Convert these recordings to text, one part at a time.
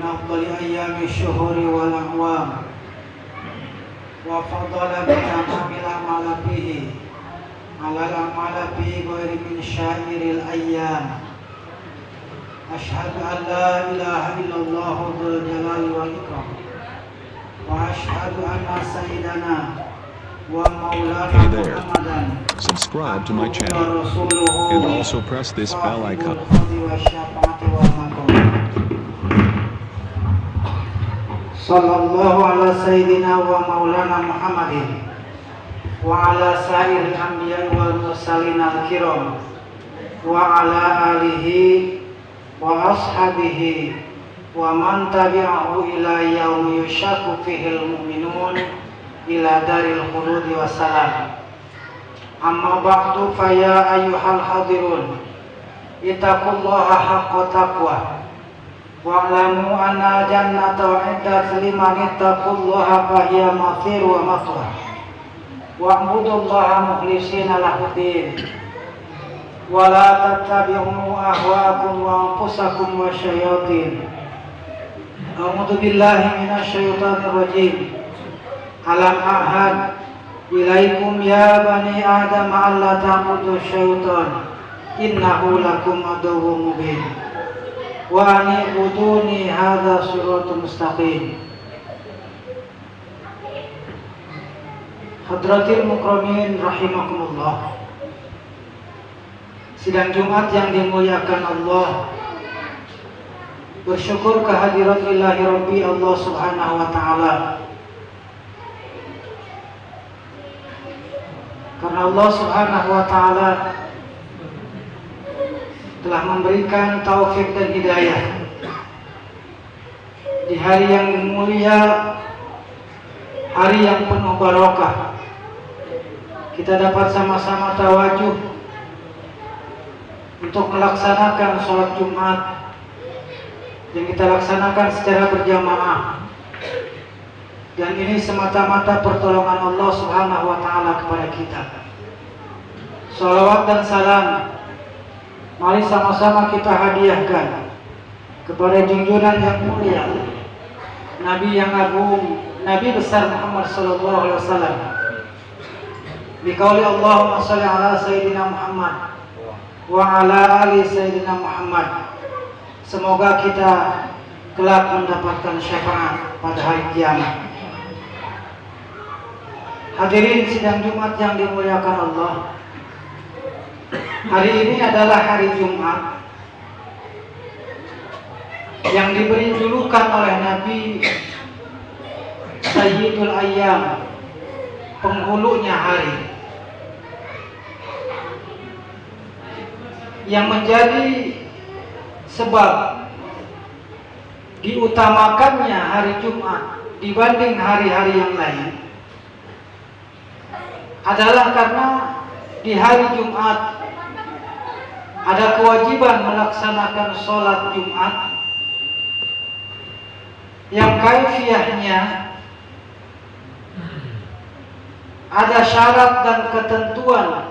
أفضل أيام الشهور والأعوام وفضل بتمام الأعمال به على الأعمال به غير من شائر الأيام. أشهد أن لا إله إلا الله ذو الجلال والإكرام وأشهد أن سيدنا ومولانا محمدا Subscribe to my channel and also press this bell icon. Sallallahu ala sayyidina wa maulana Muhammadin wa ala sa'iril anbiya wal mursalin al-kiram wa ala alihi wa ashabihi wa man tabi'ahu ila yaumi yushaku fihil mu'minun ila daril khuludi wa salam. Amma ba'du fa ya ayyuhal hadirun ittaqullaha haqqa taqwa wa'lamu anna jannata wa'iddat liman ittaqullaha fahiya mathir wa mathwa wa'budullaha mukhlishina lahuddin wa la tattabi'u ahwaakum wa anfusakum wa syayatin. A'udzu billahi minasyaitonir rajim. Alam ahad ilaikum ya bani adam alla ta'budu syaitan innahu lakum aduwwun mubin wa an'buduni hadza siratal mustaqim. Hadratil mukramin rahimakumullah. Sidang Jumat yang dimuliakan Allah, bersyukur kehadirat Ilahi Rabbi Allah Subhanahu wa taala. Karena Allah Subhanahu wa taala telah memberikan taufik dan hidayah di hari yang mulia, hari yang penuh barokah. Kita dapat sama-sama tawajuh untuk melaksanakan sholat Jumat yang kita laksanakan secara berjamaah, dan ini semata-mata pertolongan Allah Subhanahu wa taala kepada kita. Shalawat dan salam mari sama-sama kita hadiahkan kepada junjungan yang mulia, Nabi yang agung, Nabi besar Muhammad sallallahu alaihi wasallam. Biqauli Allahumma shalli ala sayyidina Muhammad wa ala ali sayyidina Muhammad. Semoga kita kelak mendapatkan syafaat pada hari kiamat. Hadirin sidang Jumat yang dimuliakan Allah, hari ini adalah hari Jumat yang diberi julukan oleh Nabi Sayyidul Ayyam, penghulunya hari, yang menjadi sebab diutamakannya hari Jumat dibanding hari-hari yang lain adalah karena di hari Jumat ada kewajiban melaksanakan sholat Jumat yang kaifiahnya ada syarat dan ketentuan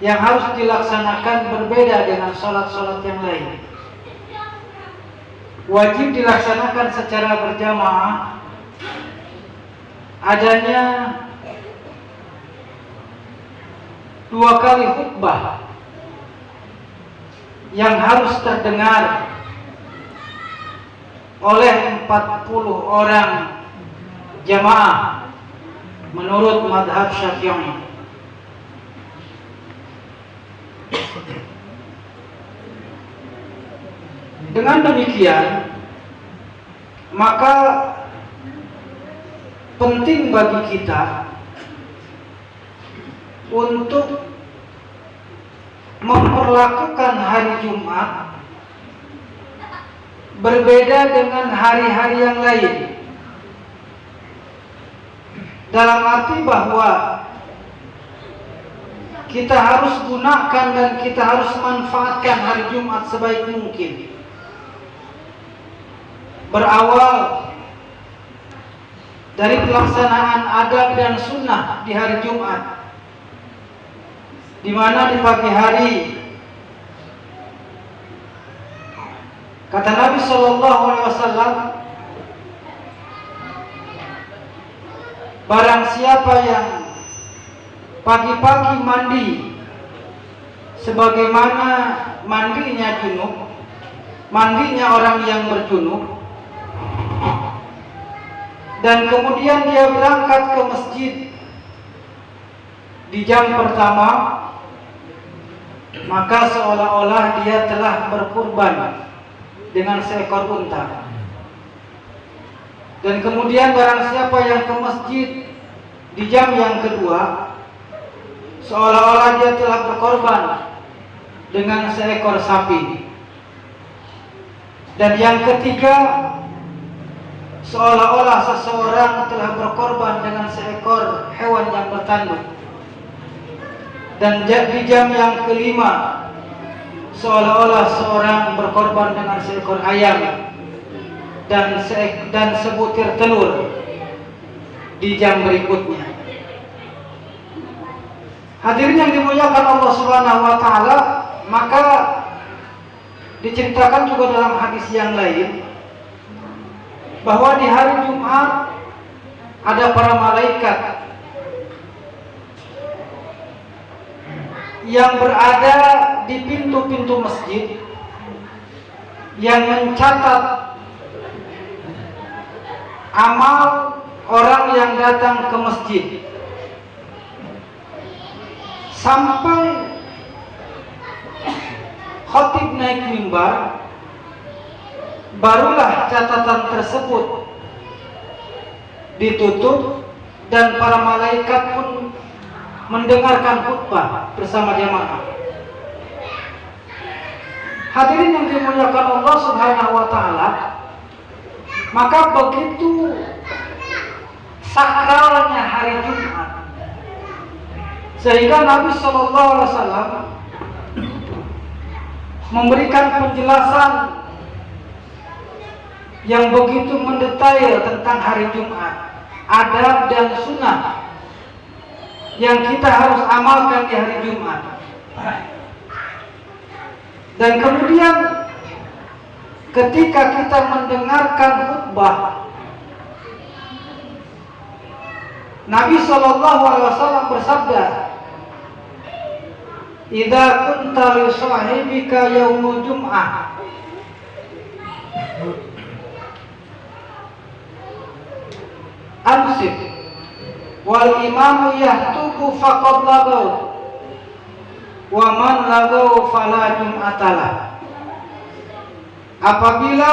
yang harus dilaksanakan berbeda dengan sholat-sholat yang lain. Wajib dilaksanakan secara berjamaah, adanya 2 kali khutbah yang harus terdengar oleh 40 orang jamaah menurut madhab Syafi'i. Dengan demikian, maka penting bagi kita untuk memperlakukan hari Jumat berbeda dengan hari-hari yang lain, dalam arti bahwa kita harus gunakan dan kita harus manfaatkan hari Jumat sebaik mungkin. Berawal dari pelaksanaan adab dan sunnah di hari Jumat, di mana di pagi hari Kata Nabi Shallallahu Alaihi Wasallam, barang siapa yang pagi-pagi mandi sebagaimana mandinya junub, mandinya orang yang berjunub, dan kemudian dia berangkat ke masjid di jam pertama, maka seolah-olah dia telah berkurban dengan seekor unta. Dan kemudian barang siapa yang ke masjid di jam yang kedua, seolah-olah dia telah berkorban dengan seekor sapi. Dan yang ketiga, seolah-olah seseorang telah berkorban dengan seekor hewan yang bertanduk. Dan di jam yang kelima, seolah-olah seorang berkorban dengan seekor ayam dan sebutir telur di jam berikutnya. Hadirin yang dimuliakan Allah Subhanahu wa taala, maka diceritakan juga dalam hadis yang lain bahwa di hari Jumat ada para malaikat yang berada di pintu-pintu masjid yang mencatat amal orang yang datang ke masjid sampai khatib naik mimbar, barulah catatan tersebut ditutup dan para malaikat pun mendengarkan khutbah bersama jamaah. Hadirin yang dimuliakan Allah Subhanahu wa taala, maka begitu sakralnya hari Jumat sehingga Nabi Shallallahu Alaihi Wasallam memberikan penjelasan yang begitu mendetail tentang hari Jumat, adab dan sunnah yang kita harus amalkan di hari Jumat. Dan kemudian ketika kita mendengarkan khutbah, Nabi Shallallahu Alaihi Wasallam bersabda, "Idza kunta li sahibika yaumul jum'ah, amsik wal imamu yahtubu faqad lagaw wa man lagaw fala jum'atalah." Apabila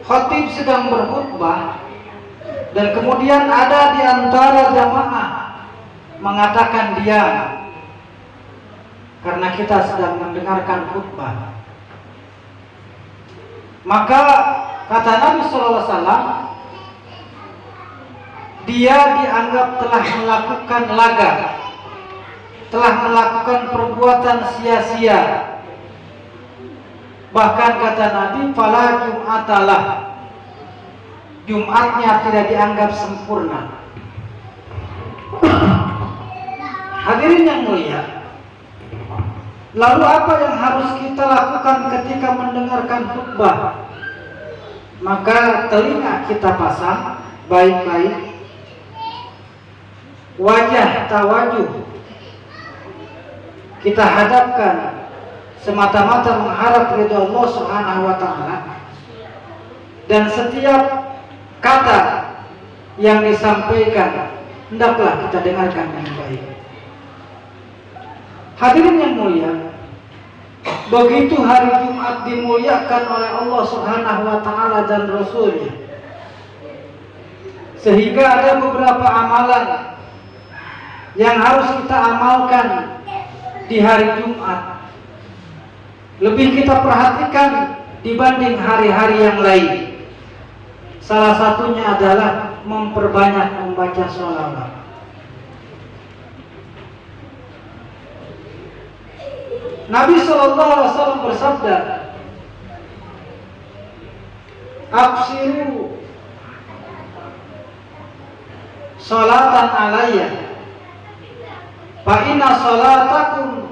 khatib sedang berkhutbah dan kemudian ada di antara jamaah mengatakan diam karena kita sedang mendengarkan khutbah, maka kata Nabi sallallahu alaihi wasallam, dia dianggap telah melakukan laga, telah melakukan perbuatan sia-sia. Bahkan kata Nabi, fala jum'atalah, Jumatnya tidak dianggap sempurna. Hadirin yang mulia, lalu apa yang harus kita lakukan ketika mendengarkan khutbah? Maka telinga kita pasang baik-baik, wajah tawajuh kita hadapkan semata-mata mengharap ridha Allah Subhanahu wa taala, dan setiap kata yang disampaikan hendaklah kita dengarkan dengan baik. Hadirin yang mulia, begitu hari Jumat dimuliakan oleh Allah Subhanahu wa taala dan Rasulnya, sehingga ada beberapa amalan yang harus kita amalkan di hari Jumat, lebih kita perhatikan dibanding hari-hari yang lain. Salah satunya adalah memperbanyak membaca sholawat. Nabi Shallallahu Alaihi Wasallam bersabda, "Absiru sholatan alayya, fa inna sholatakum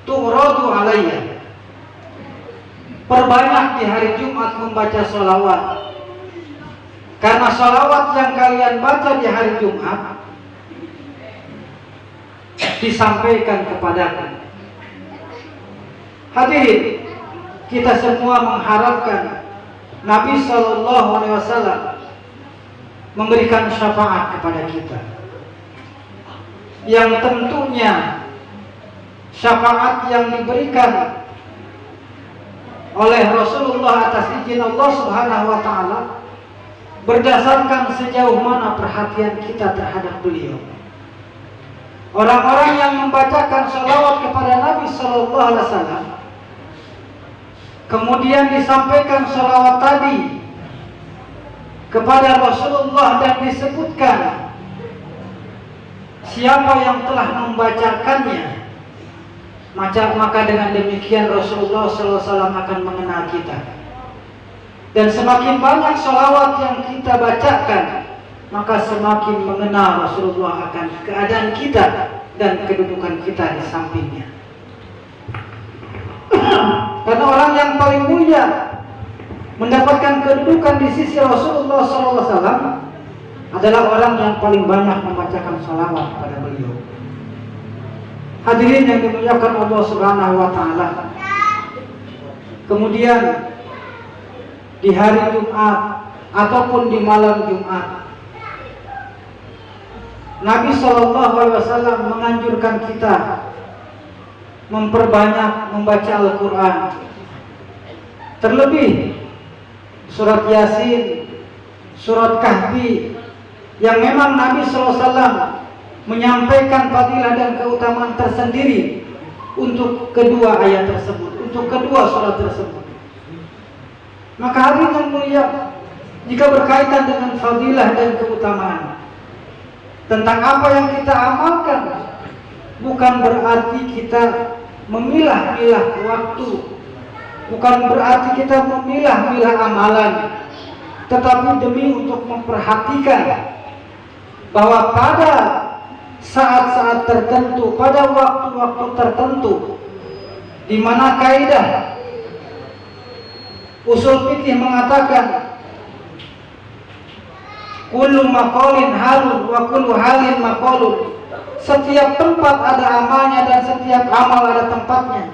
tu'radu alayya, perbanyak di hari Jumat membaca sholawat. Karena sholawat yang kalian baca di hari Jumat disampaikan kepadaku. Hadirin, kita semua mengharapkan Nabi SAW memberikan syafaat kepada kita, yang tentunya syafaat yang diberikan oleh Rasulullah atas izin Allah Subhanahu wa Ta'ala berdasarkan sejauh mana perhatian kita terhadap beliau. Orang-orang yang membacakan sholawat kepada Nabi SAW, kemudian disampaikan sholawat tadi kepada Rasulullah dan disebutkan siapa yang telah membacakannya, maka dengan demikian Rasulullah SAW akan mengenal kita. Dan semakin banyak sholawat yang kita bacakan, maka semakin mengenal Rasulullah akan keadaan kita dan kedudukan kita di sampingnya. Karena orang yang paling mulia mendapatkan kedudukan di sisi Rasulullah SAW adalah orang yang paling banyak membacakan sholawat kepada beliau. Hadirin yang dimuliakan Allah Subhanahu wa Ta'ala. Kemudian di hari Jumat ataupun di malam Jumat, Nabi SAW menganjurkan kita memperbanyak membaca Al-Quran. Terlebih surat Yasin, surat Kahfi, yang memang Nabi SAW menyampaikan fadilah dan keutamaan tersendiri untuk kedua ayat tersebut, untuk kedua surat tersebut. Maka hari yang mulia, jika berkaitan dengan fadilah dan keutamaan tentang apa yang kita amalkan, bukan berarti kita memilah-milah waktu, bukan berarti kita memilah-milah amalan, tetapi demi untuk memperhatikan bahwa pada saat-saat tertentu, pada waktu-waktu tertentu, di mana kaidah usul fikih mengatakan kullu maqalin halun wa kullu halin maqalun. Setiap tempat ada amalnya dan setiap amal ada tempatnya.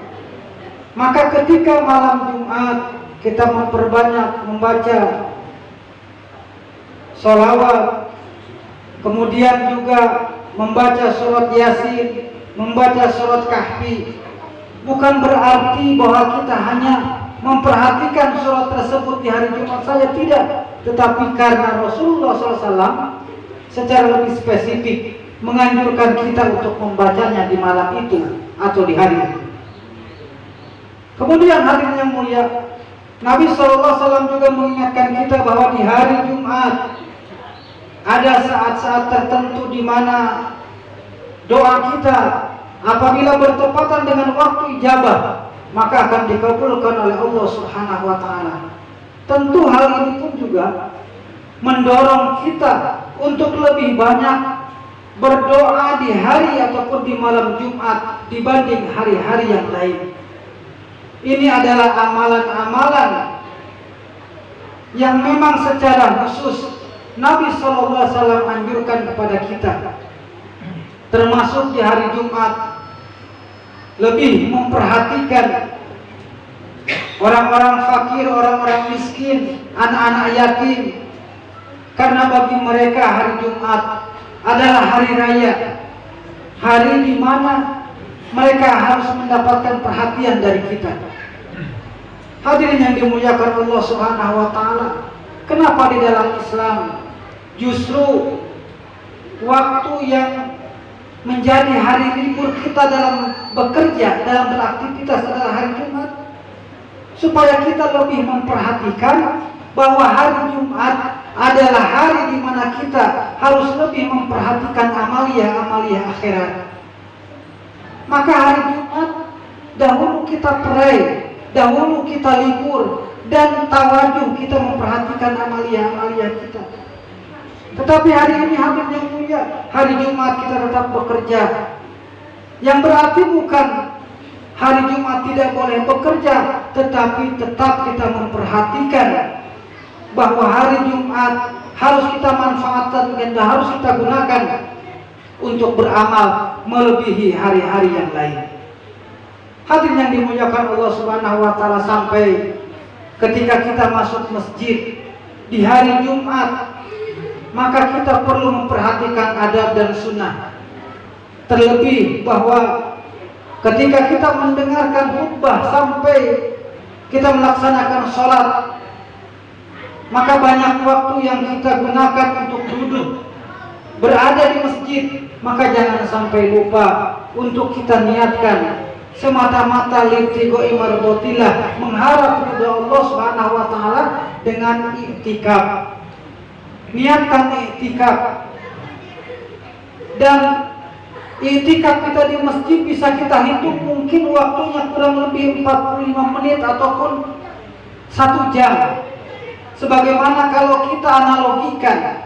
Maka ketika malam Jumat kita memperbanyak membaca sholawat, kemudian juga membaca surat Yasin, membaca surat Kahfi, bukan berarti bahwa kita hanya memperhatikan surat tersebut di hari Jumat saja, tidak. Tetapi karena Rasulullah SAW secara lebih spesifik menganjurkan kita untuk membacanya di malam itu atau di hari itu. Kemudian hadirin yang mulia, Nabi SAW juga mengingatkan kita bahwa di hari Jumat ada saat-saat tertentu di mana doa kita apabila bertepatan dengan waktu ijabah, maka akan dikabulkan oleh Allah Subhanahu wa Ta'ala. Tentu hal ini pun juga mendorong kita untuk lebih banyak berdoa di hari ataupun di malam Jumat dibanding hari-hari yang lain. Ini adalah amalan-amalan yang memang secara khusus Nabi SAW anjurkan kepada kita, termasuk di hari Jumat lebih memperhatikan orang-orang fakir, orang-orang miskin, anak-anak yatim, karena bagi mereka hari Jumat adalah hari raya, hari di mana mereka harus mendapatkan perhatian dari kita. Hadirin yang dimuliakan Allah Subhanahu wa Ta'ala, kenapa di dalam Islam justru waktu yang menjadi hari libur kita dalam bekerja, dalam beraktivitas adalah hari Jumat? Supaya kita lebih memperhatikan bahwa hari Jumat adalah hari di mana kita harus lebih memperhatikan amalia-amalia akhirat. Maka hari Jumat dahulu kita pray, dahulu kita libur, dan tawajuh kita memperhatikan amalia-amalia kita. Tetapi hari ini hampir yang mulia, hari Jumat kita tetap bekerja. Yang berarti bukan Hari Jumat tidak boleh bekerja, tetapi tetap kita memperhatikan bahwa hari Jumat harus kita manfaatkan dan harus kita gunakan untuk beramal melebihi hari-hari yang lain. Hadirin yang dimuliakan Allah Subhanahu wa taala, sampai ketika kita masuk masjid di hari Jumat, maka kita perlu memperhatikan adab dan sunnah. Terlebih bahwa ketika kita mendengarkan khutbah sampai kita melaksanakan sholat, maka banyak waktu yang kita gunakan untuk duduk berada di masjid. Maka jangan sampai lupa untuk kita niatkan semata-mata libtigoi mardotillah, mengharap ridha Allah Subhanahu wa taala dengan i'tikaf. Niatkan i'tikaf, dan i'tikaf kita di masjid bisa kita hitung mungkin waktunya kurang lebih 45 menit ataupun 1 jam. Sebagaimana kalau kita analogikan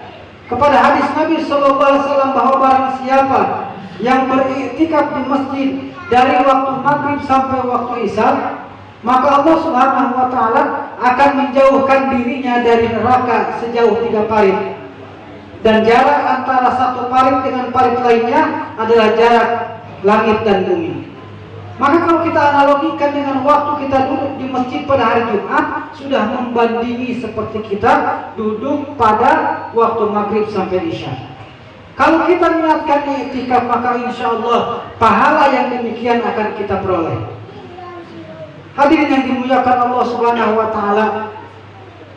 kepada hadis Nabi SAW bahwa barang siapa yang beriktikaf di masjid dari waktu maghrib sampai waktu isya, maka Allah Subhanahu wa taala akan menjauhkan dirinya dari neraka sejauh 3 parit. Dan jarak antara satu parit dengan parit lainnya adalah jarak langit dan bumi. Maka kalau kita analogikan dengan waktu kita duduk di masjid pada hari Jumat, sudah membandingi seperti kita duduk pada waktu maghrib sampai isya. Kalau kita niatkan i'tikaf, maka insya Allah pahala yang demikian akan kita peroleh. Hadirin yang dimuliakan Allah Subhanahu wa taala,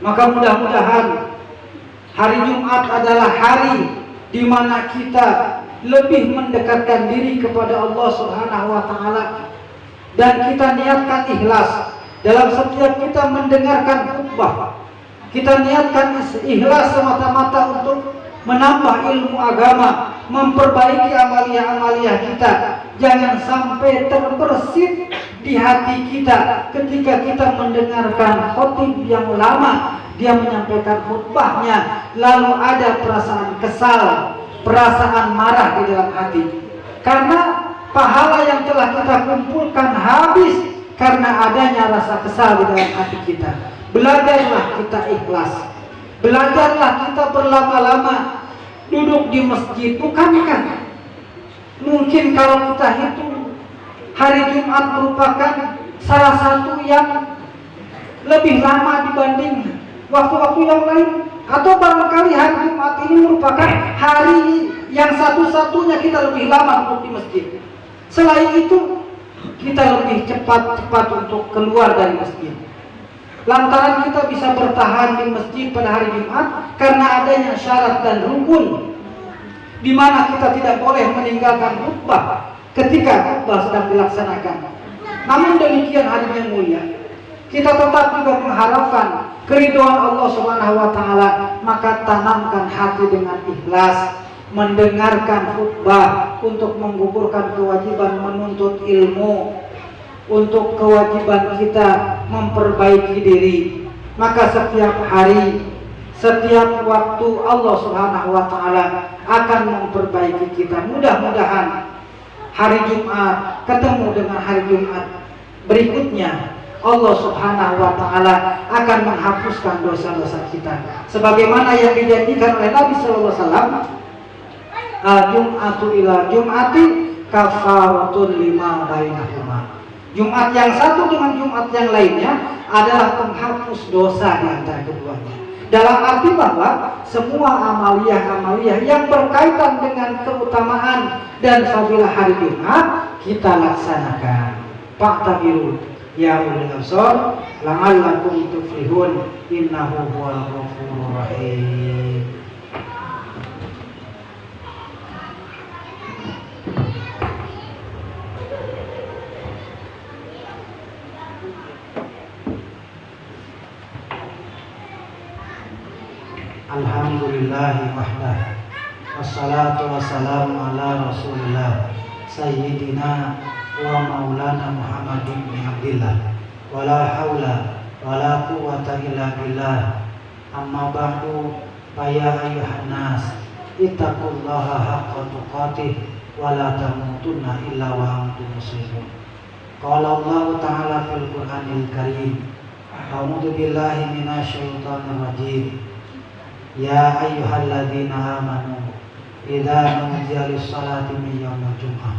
maka mudah-mudahan hari Jumat adalah hari di mana kita lebih mendekatkan diri kepada Allah Subhanahu wa taala, dan kita niatkan ikhlas dalam setiap kita mendengarkan khutbah. Kita niatkan ikhlas semata-mata untuk menambah ilmu agama, memperbaiki amalia-amalia kita. Jangan sampai terbersit di hati kita ketika kita mendengarkan khotib yang lama, dia menyampaikan khutbahnya, lalu ada perasaan kesal, perasaan marah di dalam hati, karena pahala yang telah kita kumpulkan habis karena adanya rasa kesal di dalam hati kita. Belajarlah kita ikhlas, belajarlah kita berlama-lama duduk di masjid. Bukankah mungkin kalau kita hitung, hari Jumat merupakan salah satu yang lebih lama dibanding waktu-waktu yang lain? Atau barangkali hari Jumat ini merupakan hari yang satu-satunya kita lebih lama duduk di masjid. Selain itu, kita lebih cepat untuk keluar dari masjid. Lantaran kita bisa bertahan di masjid pada hari Jumat karena adanya syarat dan rukun, di mana kita tidak boleh meninggalkan khutbah ketika khutbah sedang dilaksanakan. Namun demikian, hadirin yang mulia, kita tetap juga mengharapkan keridhaan Allah Subhanahu wa taala, maka tanamkan hati dengan ikhlas mendengarkan khutbah untuk menggugurkan kewajiban menuntut ilmu, untuk kewajiban kita memperbaiki diri. Maka setiap hari, setiap waktu Allah Subhanahu wa taala akan memperbaiki kita. Mudah-mudahan hari Jumat ketemu dengan hari Jumat berikutnya, Allah Subhanahu wa taala akan menghapuskan dosa-dosa kita sebagaimana yang dijanjikan oleh Nabi sallallahu alaihi wasallam. Jum'atu ila jum'ati kafaratun lima bainahuma. Jumat yang satu dengan Jumat yang lainnya adalah penghapus dosa di antara keduanya. Dalam arti bahwa semua amaliyah-amaliyah yang berkaitan dengan keutamaan dan fadilah hari Jumat kita laksanakan. Fa'tabiru ya ulil absar la'allakum tuflihun, innahu huwal ghafurur rahim. Alhamdulillahi wahdah, wassalatu wassalamu ala rasulillah sayyidina wa maulana Muhammad bin Abdillah, wala hawla wala quwwata illa billah. Amma ba'du, ya ayuhan nas ittaqullaha haqqa tuqatih wa la tamutunna illa wa antum muslimun. Qala Allah Ta'ala fil Qur'anil Karim. A'udzu billahi minasyaitonir rajim. Ya ayyuhalladzina amanu idza nudiya lis-salati min yaumil jum'ah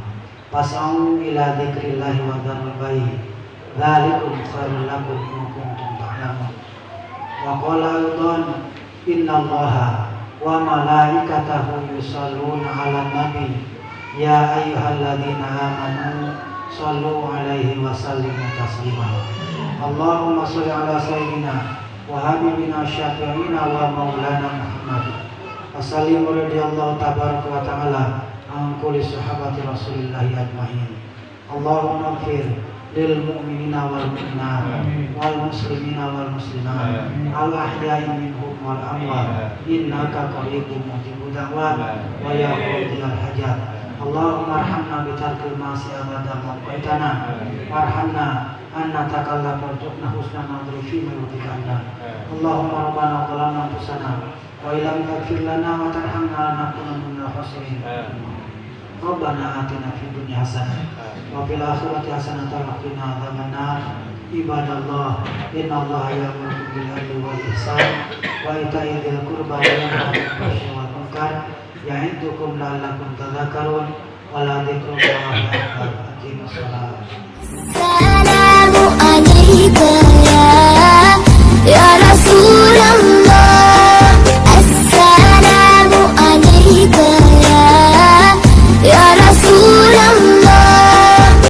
fas'au ila dzikrillahi wa dzarul bai'. Dzalikum khairul lakum in kuntum ta'lamun. Wa qala aidan innallaha wa malaikatahu yusholluna 'alan nabi ya ayyuhalladzina amanu shallu 'alaihi wa sallimu taslima. Allahumma shalli 'ala sayyidina wa habibina syafi'ina wa maulana Muhammad. Assalamu radhiyallahu tabaraka wa ta'ala an kulli sahabati Rasulillahi ajma'in. Allahumma ighfir lil mu'minina wal mu'minat wal muslimina wal muslimat al ahya'i minhum wal amwat innaka qaribun mujibud da'wat wa ya qadiyal hajat. Allahumma arhamna bi tarkil ma'siyah abada maqaitana warhamna anna takallama warzuqna husna nadri fi ma yurdikanna. Allahumma rabbana zalamna anfusana wa illam taghfir lana wa tarhamna lanakunanna minal khasirin. Rabbana atina fid dunya hasanah wa fil akhirati hasanah wa qina adzabannar. Ibadallah, innallaha ya'muru bil 'adli wal ihsan wa ita'i dzil qurba wa yanha 'anil fahsya'i wal munkar ya'idukum la'allakum tadhakkarun wa la dzikrullahi akbar. Aqimus shalah.